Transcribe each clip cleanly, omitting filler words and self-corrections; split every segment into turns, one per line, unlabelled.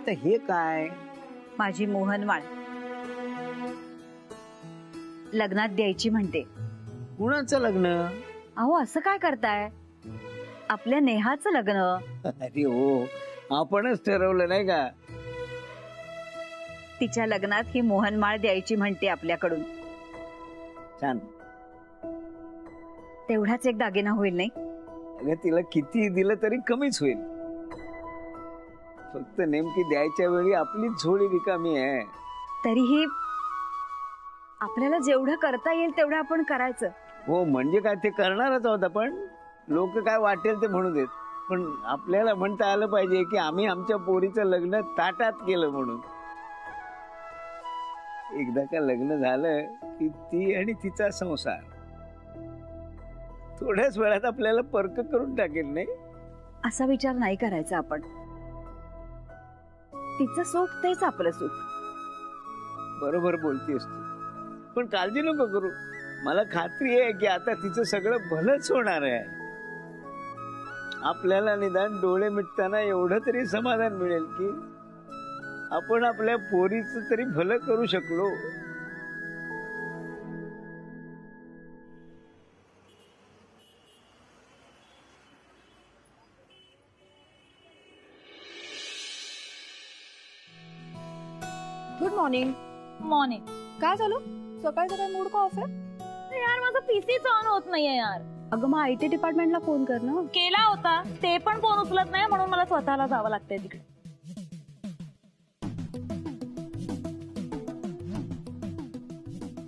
तर हे काय?
माझी मोहनमाळ लग्नात द्यायची म्हणते.
कुणाचं लग्न?
अहो असं काय करताय? आपल्या नेहाचं लग्न.
अरे हो, आपणच ठरवलं नाही का?
तिच्या लग्नात ही मोहनमाळ द्यायची म्हणते आपल्याकडून.
छान.
तेवढाच एक दागिना होईल नाही?
अगं तिला किती दिलं तरी कमीच होईल. फक्त नेमकी द्यायच्या वेळी आपली झोळी रिकामी आहे.
तरीही आपल्याला जेवढं करता येईल तेवढं आपण करायचं.
हो म्हणजे काय, ते करणारच आहोत आपण. लोक काय वाटेल ते म्हणू देत, पण आपल्याला म्हणता आलं पाहिजे की आम्ही आमच्या पोरीचं लग्न ताटात केलं म्हणून. एकदा का लग्न झालं की ती आणि तिचा संसार थोड्याच वेळात आपल्याला परक करून टाकेल नाही?
असा विचार नाही करायचा आपण. तिचं सुख तेच आपलं सुख.
बरोबर बोलतेस तू, पण काळजी नको करू. मला खात्री आहे की आता तिचं सगळं भलंच होणार आहे. आपल्याला निदान डोळे मिटताना एवढं तरी समाधान मिळेल की आपण आपल्या पोरीचं तरी भलं करू शकलो.
Good morning.
मॉर्निंग.
काय झालं? सकाळी सकाळी मूड का ऑफ आहे?
यार माझा पीसीच ऑन होत नाहीये यार.
अगं मग IT डिपार्टमेंटला फोन कर ना.
केला होता, ते पण फोन उचलत नाही, म्हणून मला स्वतःला जावं लागतंय तिकडे.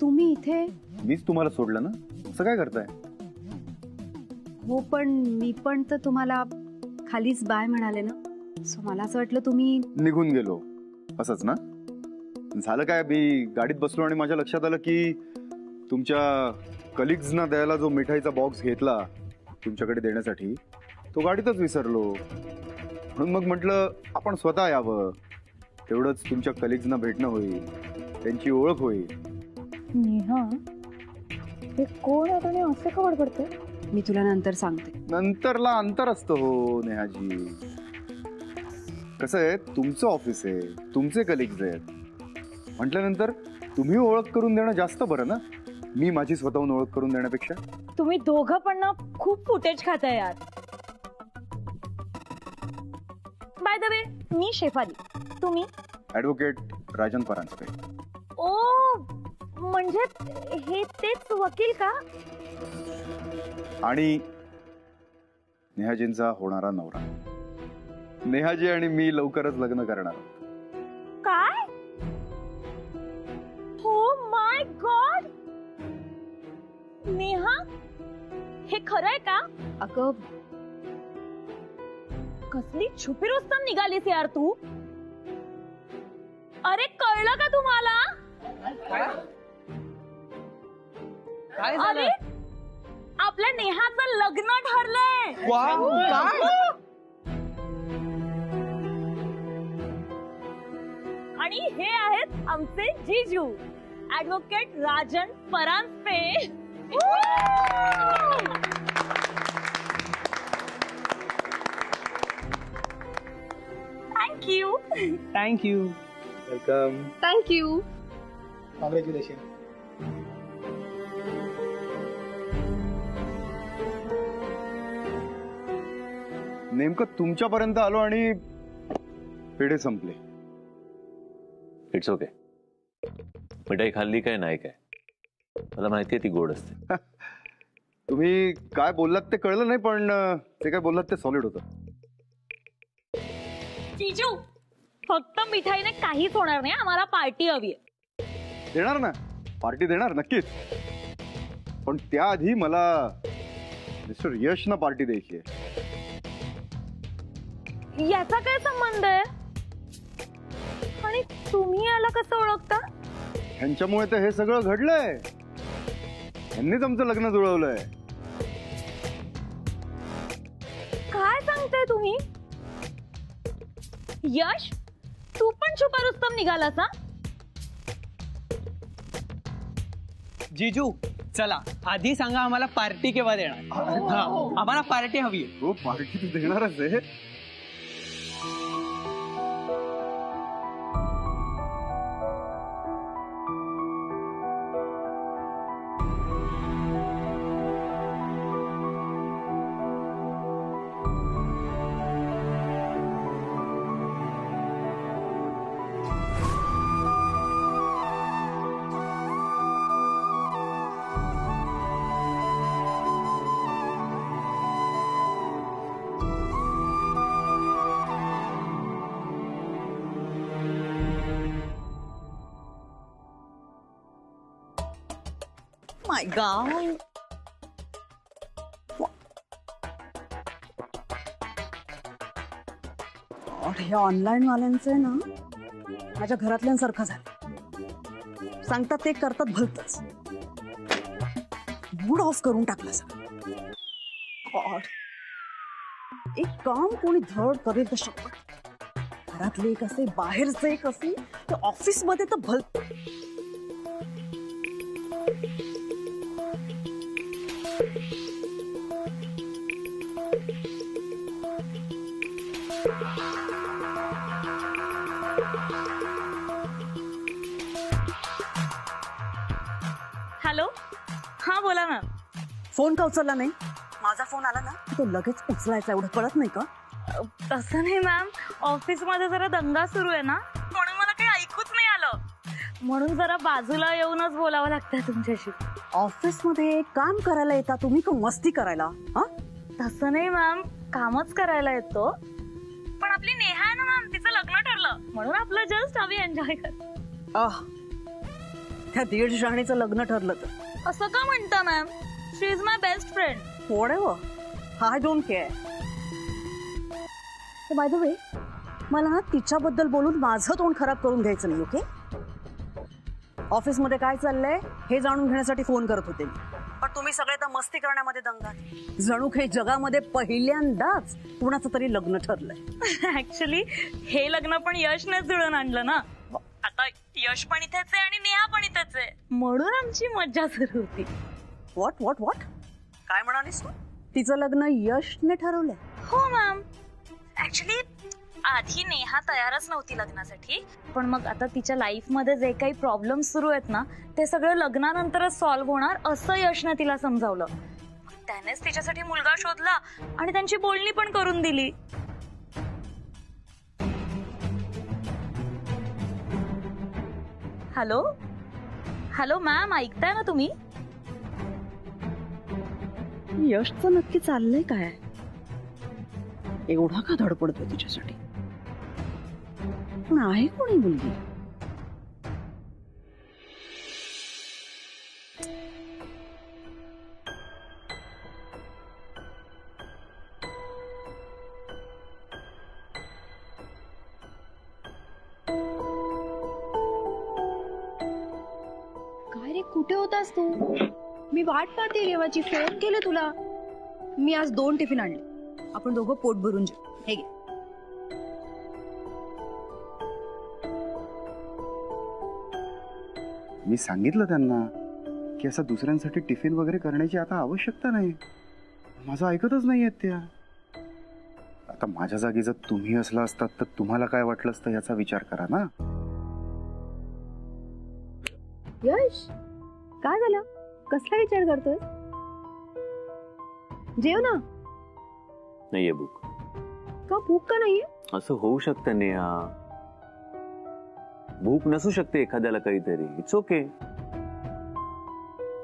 तुम्ही इथे?
मीच तुम्हाला सोडलं ना, असं काय करताय?
हो पण मी पण तर तुम्हाला खालीच बाय म्हणाले ना, सो मला असं वाटलं तुम्ही
निघून गेलो असंच ना. झालं काय, मी गाडीत बसलो आणि माझ्या लक्षात आलं की तुमच्या कलिग्सना द्यायला जो मिठाईचा बॉक्स घेतला तुमच्याकडे देण्यासाठी, तो गाडीतच विसरलो. म्हणून मग म्हटलं आपण स्वतः यावं, तेवढंच तुमच्या कलिग्सना भेटणं होईल, त्यांची ओळख होईल.
नेहा हे कोण आहे आणि असे का बडबडते? मी तुला नंतर सांगते.
नंतरला अंतर असतं हो नेहाजी. कसं आहे, तुमचं ऑफिस आहे, तुमचे कलिग्स आहेत म्हटल्यानंतर तुम्ही ओळख करून देणं जास्त बरं ना, मी माझी स्वतःहून ओळख करून देण्यापेक्षा.
तुम्ही दोघं पण ना खूप फुटेज खाताय यार. बाय द वे, मी शेफाली, तुम्ही?
ऍडव्होकेट राजन परांजपे.
ओ म्हणजे हे तेच वकील का?
आणि नेहाजींचा होणारा नवरा. नेहाजी आणि मी लवकरच लग्न करणार आहोत.
काय? हो माय गॉड. नेहा, हे खरंय का?
अगं
कसली छुपी रुस्तम निघालीस यार तू. अरे कळलं का तुम्हाला? अरे आपल्या नेहाचं लग्न ठरलंय. आणि हे आहेत आमचे जीजू advocate Rajan Paranjape. Thank you.
Thank you.
Welcome.
Thank you.
Congratulation.
नेमकं तुमच्यापर्यंत आलो आणि पेढे संपले.
It's okay. मिठाई खाल्ली काय नाही काय, मला माहितीये ती गोड असते.
तुम्ही काय बोललात ते कळलं नाही, पण ते काय बोललात ते सॉलिड होतं.
जीजू, फक्त मिठाईने काहीच होणार नाही, आम्हाला पार्टी हवी आहे.
देणार ना, पार्टी देणार नक्कीच, पण त्याआधी मला मिस्टर यशना पार्टी द्यायची आहे.
याचा काय संबंध आहे? आणि तुम्ही याला कसं ओळखता?
ह्यांच्यामुळे तर हे सगळं घडलंय. यांनीच आमचं लग्न जुळवलंय.
काय सांगताय तुम्ही? यश, तू पण छुपा रुस्तम निघालास ना?
जीजू चला आधी सांगा आम्हाला पार्टी केव्हा देणार? हा, आम्हाला पार्टी हवी.
हो पार्टी देणारच आहे.
माय गॉड. हे ऑनलाईन वाल्यांचं आहे ना, माझ्या घरातल्यांसारखं झालं. सांगतात ते करतात भलतच. मूड ऑफ करून टाकला सगळं. गॉड, एक काम कोणी धड करेल तर शपथ. घरातले एक असे, बाहेरचे एक असे, तर ऑफिस मध्ये तर भलत.
हॅलो, हा बोला ना.
फोन का उचलला नाही? माझा फोन आला ना तो लगेच उचलायचा, एवढं कळत नाही का?
तसं नाही मॅम, ऑफिस मध्ये जरा दंगा सुरू आहे ना, म्हणून मला काही ऐकूच नाही आलं. म्हणून जरा बाजूला येऊनच बोलावं लागतं तुमच्याशी.
ऑफिस मध्ये काम करायला येता तुम्ही का मस्ती करायला? हा,
तसं नाही मॅम, कामच करायला येतो. पण आपली नेहा आहे ना मॅम, तिचं लग्न ठरलं म्हणून आपलं जस्ट आम्ही एन्जॉय करतो.
त्या दीड शहाणीचं लग्न ठरलं तर?
असं का म्हणता ma'am? She is my best friend.
Whatever, I don't care. By the way, मला ना तिच्याबद्दल बोलून माझं तोंड खराब करून घ्यायचं नाही, ओके? ऑफिस मध्ये काय चाललंय हे जाणून घेण्यासाठी फोन करत होते मी, पण तुम्ही सगळे तर मस्ती करण्यामध्ये दंगा. जणू काही जगामध्ये पहिल्यांदाच कुणाचं तरी लग्न ठरलंय.
ऍक्च्युली हे लग्न पण यशने जुळून आणलं ना. आता यश पण इथेच आहे आणि नेहा पण इथेच आहे, म्हणून आमची मज्जा सुरू होती.
व्हॉट व्हॉट व्हॉट काय म्हणालीस तू? तिचं लग्न यशने ठरवलंय?
हो मॅम. ऍक्च्युली आधी नेहा तयारच नव्हती लग्नासाठी, पण मग आता तिच्या लाईफ मध्ये जे काही प्रॉब्लेम सुरू आहेत ना, ते सगळं लग्नानंतरच सॉल्व्ह होणार असं यशने तिला समजावलं. त्यानेच तिच्यासाठी मुलगा शोधला आणि त्यांची बोलणी पण करून दिली. हॅलो हॅलो मॅम, ऐकताय ना तुम्ही?
यशचं नक्की चाललंय काय? एवढा का धडपडतोय तिच्यासाठी? पण आहे कोणी मुलगी?
काय रे, कुठे होतास तू? मी वाट पाहते रेवाची, फोन केले तुला. मी आज 2 टिफिन आणले, आपण दोघं पोट भरून जेऊ. हे घे.
मी सांगितलं त्यांना की असं दुसऱ्यांसाठी टिफिन वगैरे करण्याची आता आवश्यकता नाही. माझं ऐकतच नाहीयेत त्या. आता माझ्या जागी जर तुम्ही असला असतात तर तुम्हाला काय वाटलं असतं याचा विचार करा ना.
यश, काय झालं? कसला विचार करतोय? जेव ना.
नाहीये भूक.
का भूक का नाहीये?
असं होऊ शकतं नेहा, भूक नसू शकते एखाद्याला काहीतरी. It's okay.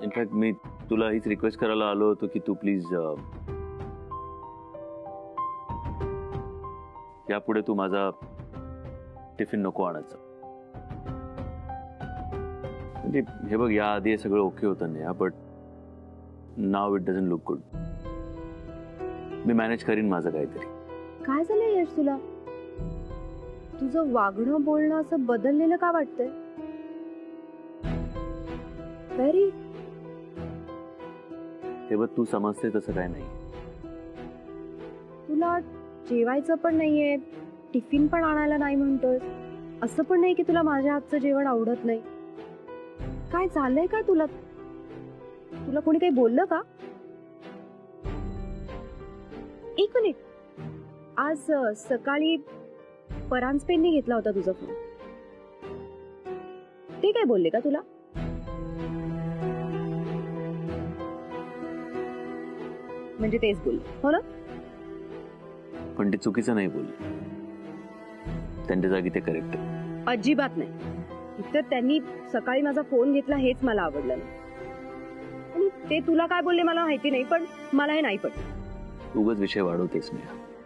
इनफॅक्ट मी तुला हीच रिक्वेस्ट करायला आलो होतो की तू प्लीज यापुढे तू माझा टिफिन नको आणायचं. म्हणजे हे बघ, या आधी हे सगळं ओके होतं Neha, but now it doesn't look good. Me manage करीन माझं काहीतरी.
काय झालंय यश तुला? तुझं वागणं बोलणं असं बदललेलं का वाटतंय? व्हेरी.
हे बघ, तू समजते तसं काय नाही.
तुला जेवायचं पण नाहीये, टिफिन पण आणायला नाही म्हणतोय. असं पण नाही की तुला माझ्या हातचं जेवण आवडत नाही. काय झालंय काय तुला? तुला कोणी काही बोललं का? एक मिनिट, आज सकाळी परांजपेंनी घेतला होता तुझा फोन. ते काय बोलले का तुला? म्हणजे तेच बोलले हो ना?
पण ते चुकीचं नाही बोलले, त्यांच्या जागी ते करेक्ट आहे.
अजिबात नाही. तर त्यांनी सकाळी माझा फोन घेतला हेच मला आवडलं नाही. आणि ते तुला काय बोलले मला माहिती नाही, पण मला हे नाही पटलं.
उगाच विषय वाढवतेस मी.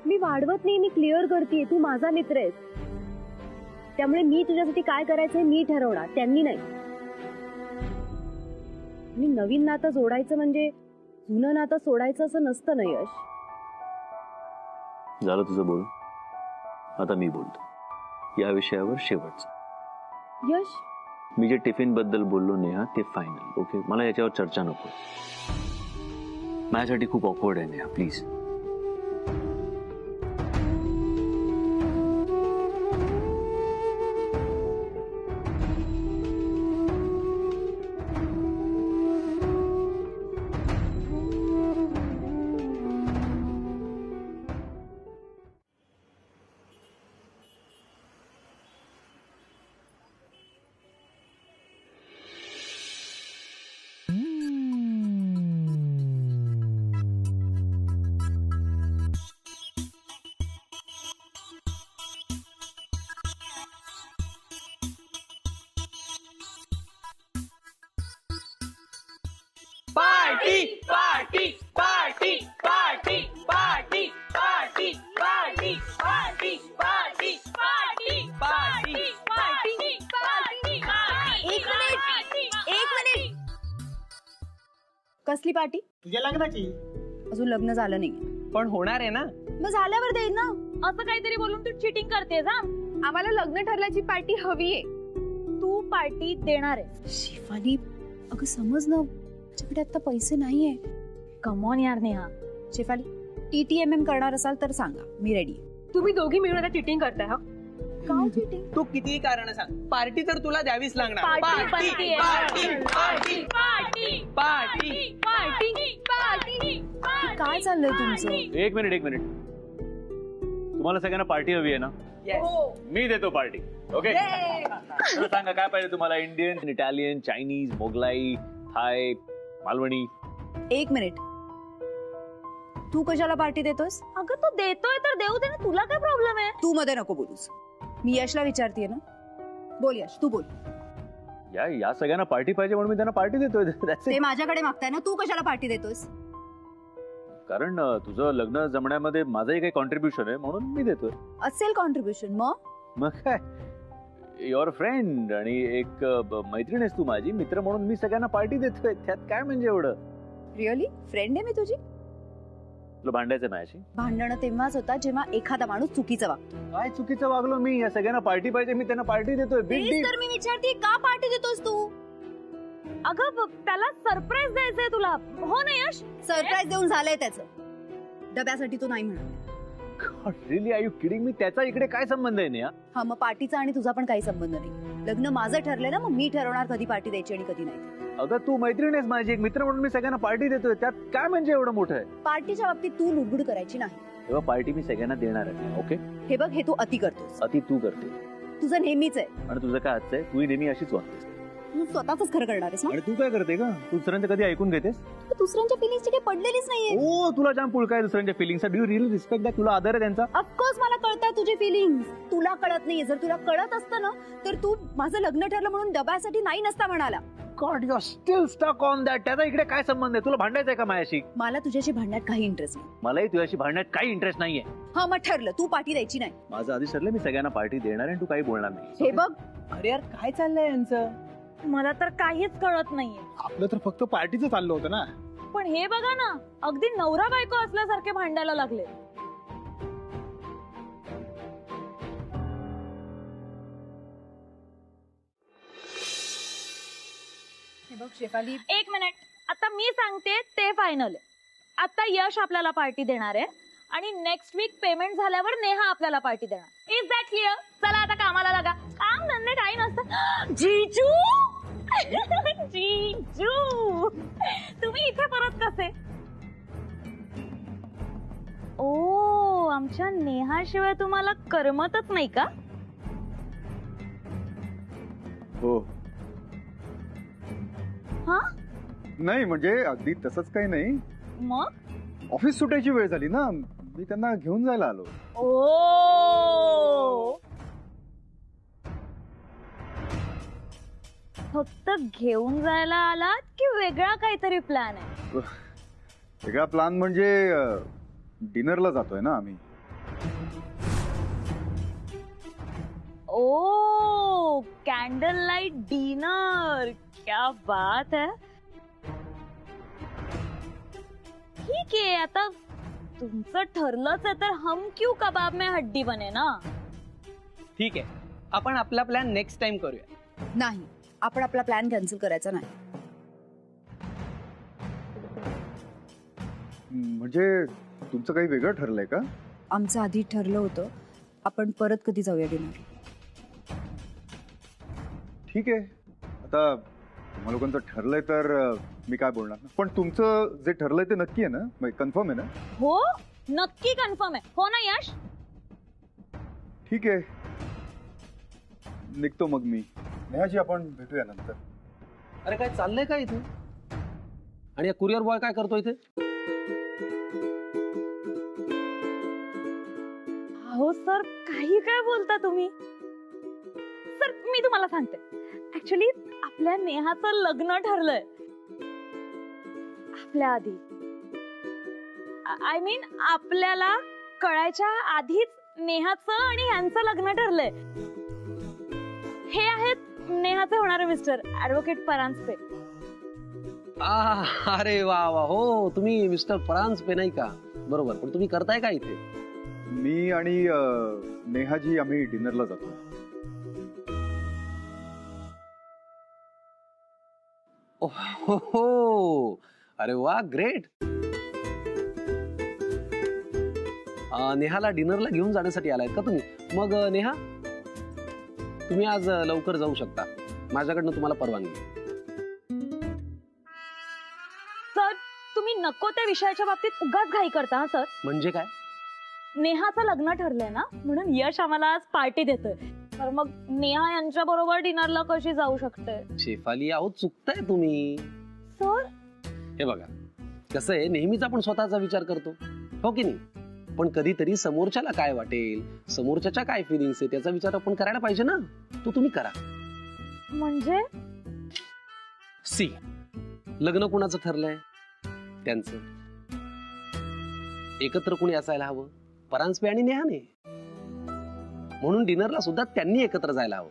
मी वाढवत नाही, मी क्लिअर करतेय. तू माझा मित्र आहेस, त्यामुळे मी तुझ्यासाठी काय करायचंय मी ठरवणार, त्यांनी नाही. आणि नवीन नातं जोडायचं म्हणजे जुनं नातं सोडायचं असं नसतं ना यश.
झालं तुझं बोल, आता मी बोलतो या विषयावर शेवटचं.
यश
मी जे टिफिन बद्दल बोललो नेहा ते फायनल. ओके, मला याच्यावर चर्चा नको. माझ्यासाठी खूप ऑकवर्ड आहे Neha, please.
Party party party party party party party party party party party party party.
एक मिनिट. कसली पार्टी?
तुझ्या लग्नाची.
अजून लग्न झालं नाही.
पण होणार आहे ना.
मग झाल्यावर देईन ना.
असं काहीतरी बोलून तू चिटिंग करतेस हा.
आम्हाला लग्न ठरल्याची पार्टी हवी आहे.
तू पार्टी देणार आहे.
शिफाली अगं समज ना, माझ्याकडे आता पैसे नाहीये.
कमॉन यार नेहा.
शेफाली TTMM करणार असाल तर सांगा, मी रेडी.
तुम्ही दोघी मिळून आता चिटिंग करताय हा.
काय चिटिंग?
तू कितीही कारण सांग, पार्टी तर तुला द्यावीच लागणार.
पार्टी बनतीये.
Party party
party
party
party party.
काय चाललंय तुमचं?
एक मिनिट. तुम्हाला सगळ्यांना पार्टी हवी आहे ना? मी देतो पार्टी. ओके, सांगा काय पाहिजे तुम्हाला? इंडियन, इटालियन, चायनीज, मोगलाई, थाय, मालवणी?
एक मिनिट. तू कशाला पार्टी देतोस?
अगं तू देतोय तर देऊ दे ना, तुला काय प्रॉब्लेम आहे?
तू मध्ये नको बोलूस. मी यशला विचारतेय ना. बोल यश, तू बोल.
या सगळ्यांना पार्टी पाहिजे म्हणून मी त्यांना पार्टी देतोय. That's it.
ते माझ्याकडे मागताय ना, तू कशाला पार्टी देतोस?
कारण तुझं लग्न जमण्यामध्ये माझंही काही कॉन्ट्रीब्युशन आहे म्हणून मी देतोय.
असेल कॉन्ट्रीब्युशन.
मग काय, युअर फ्रेंड आणि एक मैत्रीण आहेस तू माझी, मित्र म्हणून मी सगळ्यांना पार्टी देतोय. त्यात काय म्हणजे एवढं?
रिअली फ्रेंड आहे मी तुझी.
तुला भांडायचं माझ्याशी?
भांडणं तेव्हाच होता जेव्हा एखादा माणूस चुकीचा वागतो.
काय चुकीचं वागलो मी? या सगळ्यांना पार्टी पाहिजे, मी त्यांना पार्टी देतोय. बिग
तेच
डील.
तर मी विचारते, का पार्टी देतोस तू?
अगं त्याला सरप्राईज द्यायचंय तुला, हो ना यश?
सरप्राईज देऊन झालंय त्याचं. डब्यासाठी तू नाही म्हणा.
Really are you kidding me? त्याचा इकडे काय संबंध आहे नेहा?
हा, मग पार्टीचा आणि तुझा पण काही संबंध नाही. लग्न माझं ठरलंय ना, मग मी ठरवणार कधी पार्टी द्यायची आणि कधी नाही.
अगं तू मैत्रीण आहेस माझी, एक मित्र म्हणून मी सगळ्यांना पार्टी देतोय. त्यात काय म्हणजे एवढं मोठं आहे?
पार्टीच्या बाबतीत तू लुडबुड करायची नाही.
तेव्हा पार्टी मी सगळ्यांना देणार आहे. ओके,
हे बघ, हे तू अति करतोस.
अति तू करते
तुझं नेहमीच आहे.
आणि तुझं काय आजचं आहे? तू नेहमी अशीच वागतेस.
तू स्वतःच खरं करणार आहेस ना.
आणि तू काय करते का? तू दुसऱ्यांचं कधी ऐकून घेतेस?
तू दुसऱ्यांच्या फिलिंग्सची काही पडलेलीच नाहीये.
ओ, तुला जाम पुळका आहे दुसऱ्यांच्या फिलिंगचा. Do you really respect that? तुला आदर आहे त्यांचा?
ऑफकोर्स मला कळतात तुझे फिलिंग्स. तुला कळत नाहीये. जर तुला कळत असतं ना, तर तू माझं लग्न ठरलं म्हणून डब्यासाठी नाही नसता म्हणाला.
God, you are still stuck on that. त्याचा इकडे काय संबंध आहे? तुला भांडायचंय का माझ्याशी?
मला तुझ्याशी भांडण्यात काही इंटरेस्ट नाही.
मलाही तुझ्याशी भांडण्यात काही इंटरेस्ट नाहीये.
हा, मग ठरलं, तू पार्टी द्यायची नाही.
माझं आधी ठरलं, मी सगळ्यांना पार्टी देणार आहे आणि तू काही बोलणार नाही.
हे बघ,
अरे यार काय चाललंय यांचं?
मला तर काहीच कळत नाहीये.
आपलं तर फक्त पार्टीचं चाललं होतं ना.
पण हे बघा ना, अगदी नवरा बायको असल्यासारखे भांडायला लागले.
हे बघ शेफाली,
एक मिनिट, आता मी सांगते ते फायनल आहे. आता यश आपल्याला पार्टी देणार आहे आणि नेक्स्ट वीक पेमेंट झाल्यावर नेहा आपल्याला पार्टी देणार. Is that clear? चला आता कामाला लागा. काम धंदे काही नसतं. जीजू जीजू, तुम्ही इथे परत कसे? ओ, आमच्या नेहाशिवाय तुम्हाला करमतच नाही का?
हो.
हा,
नाही म्हणजे अगदी तसंच काही नाही.
मग
ऑफिस सुटायची वेळ झाली ना, मी त्यांना घेऊन जायला आलो.
ओ, फक्त घेऊन जायला आलात की वेगळा काहीतरी प्लॅन आहे?
वेगळा प्लॅन म्हणजे डिनरला जातोय ना आम्ही.
ओ, कॅन्डल लाईट डिनर, क्या बात है. ठीक आहे, आता तुमचं ठरलंच आहे तर हम क्यों कबाब में हड्डी बने ना.
ठीक आहे, आपण आपला प्लॅन नेक्स्ट टाइम करूया.
नाही, आपण आपला प्लॅन कॅन्सल करायचा नाही.
म्हणजे तुमचं काही वेगळं ठरलंय का?
आमचं आधी ठरलं होतं आपण परत कधी जाऊया डिनर.
ठीक आहे, आता तुम्हा लोकांचं ठरलंय तर मी काय बोलणार ना. पण तुमचं जे ठरलंय ते नक्की आहे ना, कन्फर्म आहे ना?
हो, नक्की कन्फर्म आहे, हो ना यश?
ठीक आहे, निघतो मग मी. नेहाजी, आपण भेटूया नंतर.
अरे काय चाललंय काय इथे? आणि या कुरिअर बॉय काय करतो इथे?
हो सर, काही काय बोलता तुम्ही? सर मी तुम्हाला सांगते, ऍक्च्युली आपल्या नेहाचं लग्न ठरलंय आपल्या आधी. आय मीन आपल्याला कळायच्या आधीच नेहाचं आणि यांचं लग्न ठरलंय. हे आहेत नेहाचे होणारे मिस्टर ऍडव्होकेट परांजपे.
अरे वा वा, हो तुम्ही मिस्टर परांजपे नाही का? बरोबर, पण तुम्ही करताय का इथे?
मी आणि नेहाजी आम्ही डिनरला जातो.
हो, अरे वा, ग्रेट. नेहाला डिनरला घेऊन जाण्यासाठी आलायत का तुम्ही? मग नेहा, तुम्ही आज लवकर जाऊ शकता, माझ्याकडनं तुम्हाला परवानगी.
सर तुम्ही नको त्या विषयाच्या बाबतीत उगाच घाई करता हा सर.
म्हणजे काय?
नेहाचं लग्न ठरलंय ना, म्हणून यश आम्हाला आज पार्टी देतोय. तर मग नेहा यांच्या बरोबर डिनरला कशी जाऊ शकते?
शेफाली, अहो चुकताय तुम्ही.
सर
हे बघा, कसं आहे, नेहमीच आपण स्वतःचा विचार करतो, हो की नाही? पण कधीतरी समोरच्याला काय वाटेल, समोरच्याच्या काय फिलिंग्स आहे त्याचा विचार आपण करायला पाहिजे ना. तो तुम्ही करा.
म्हणजे
सी, लग्न कुणाचं ठरलंय? त्यांचं. एकत्र कुणी असायला हवं? परांजपे आणि नेहाने. म्हणून डिनरला सुद्धा त्यांनी एकत्र जायला हवं.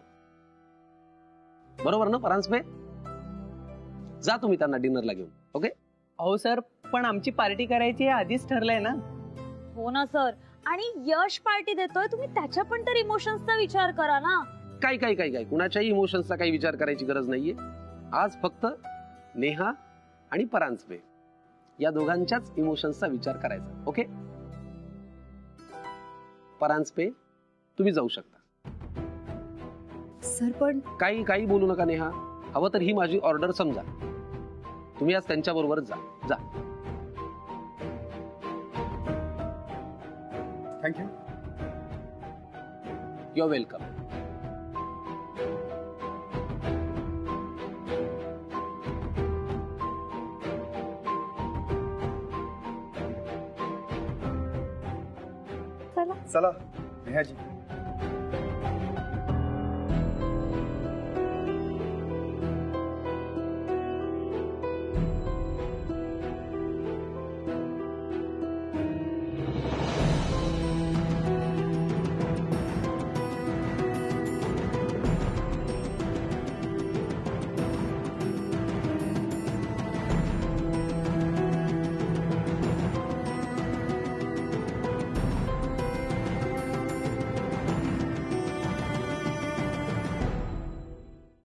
बरोबर ना परांजपे? जा तुम्ही त्यांना डिनरला घेऊन. ओके?
अहो सर, पण आमची पार्टी करायची हे आधीच ठरलंय ना.
हो ना सर, आणि यश पार्टी देतोय, तुम्ही त्याच्या पण तर इमोशन्सचा विचार करा ना.
काय कुणाच्याही इमोशन्सचा काही विचार करायची गरज नाहीये. आज फक्त नेहा आणि परांजपे या दोघांच्याच इमोशन्सचा विचार करायचा. ओके? परांजपे, तुम्ही जाऊ शकता.
सर पण
काही बोलू नका नेहा. हवं तर ही माझी ऑर्डर समजा. तुम्ही आज त्यांच्या बरोबर जा.
थँक्यू.
You are welcome.
चला नेहाजी.